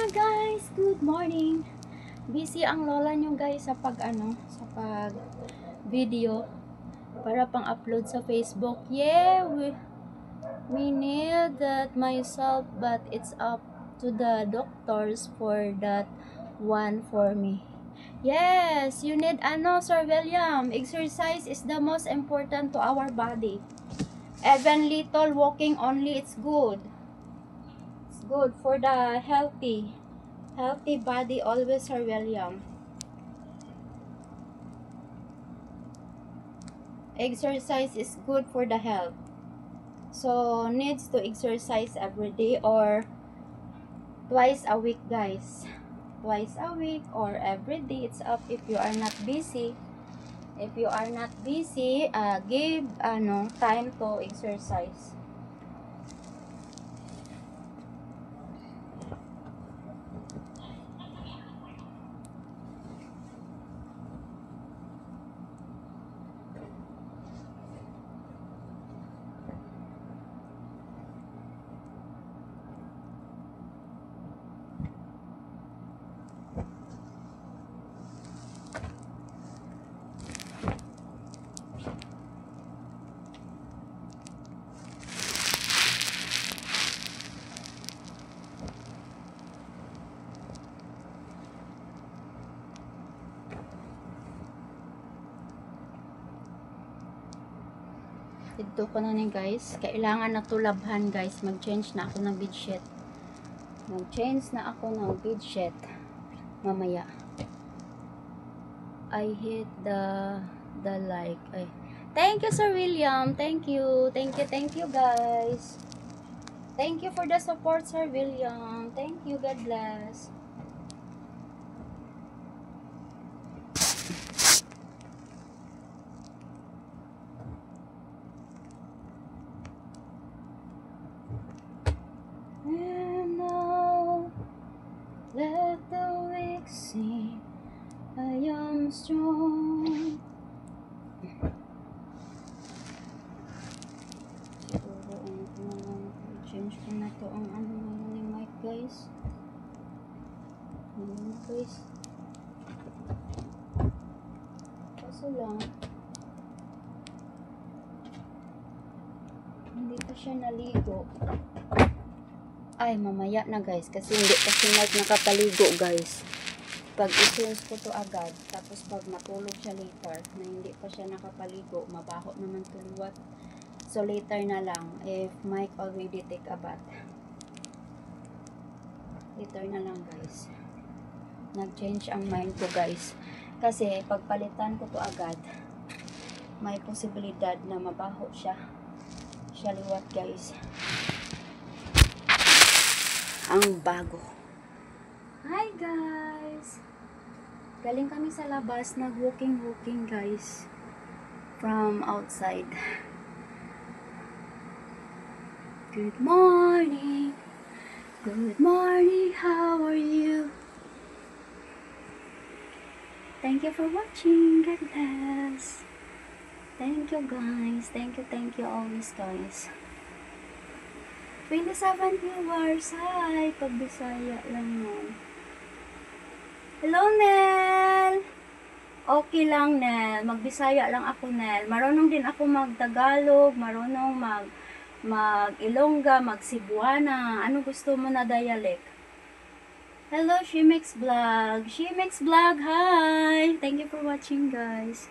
Hi guys, good morning. Busy ang lola nyo guys sa pag video para pang upload sa Facebook. Yeah, we need that myself, but it's up to the doctors for that one for me. Yes, you need Sir William. Exercise is the most important to our body. Even little walking only, it's good. It's good for the healthy body always, Sir William. Exercise is good for the health. So needs to exercise every day or twice a week guys. Twice a week or every day. It's up if you are not busy. If you are not busy, give time to exercise. Dito ko na ni guys. Kailangan na to labhan guys. Mag-change na ako ng bedsheet. Mag-change na ako ng bedsheet. Mamaya. I hit the like. Ay. Thank you Sir William. Thank you. Thank you guys. Thank you for the support Sir William. Thank you. God bless. And now let the weak sing, I am strong. Siguro change ko na to ang ni mic guys. Kaso lang hindi pa siya naligo. Ay, mamaya na guys. Kasi hindi pa si Mike nakapaligo guys. Pag i-change ko to agad. Tapos pag matulog siya later na hindi pa siya nakapaligo, mabaho naman tuluwat. So later na lang if Mike already take a bath. Later na lang guys. Nag-change ang mind ko guys. Kasi pagpalitan ko to agad, may posibilidad na mabaho siya. Siya liwat guys. Ang bago. Hi guys! Galing kami sa labas, nag-walking guys. From outside. Good morning! Good morning, how are you? Thank you for watching. God bless. Thank you guys. Thank you always guys. 27 viewers. Hi! Pag-Bisaya lang yan. Hello, Nel! Okay lang, Nel. Mag-Bisaya lang ako, Nel. Marunong din ako mag-Tagalog. Marunong mag-Ilongga, mag-Cebuana. Ano gusto mo na dialect? Hello, She Makes Vlog. She Makes Vlog, hi! Thank you for watching, guys.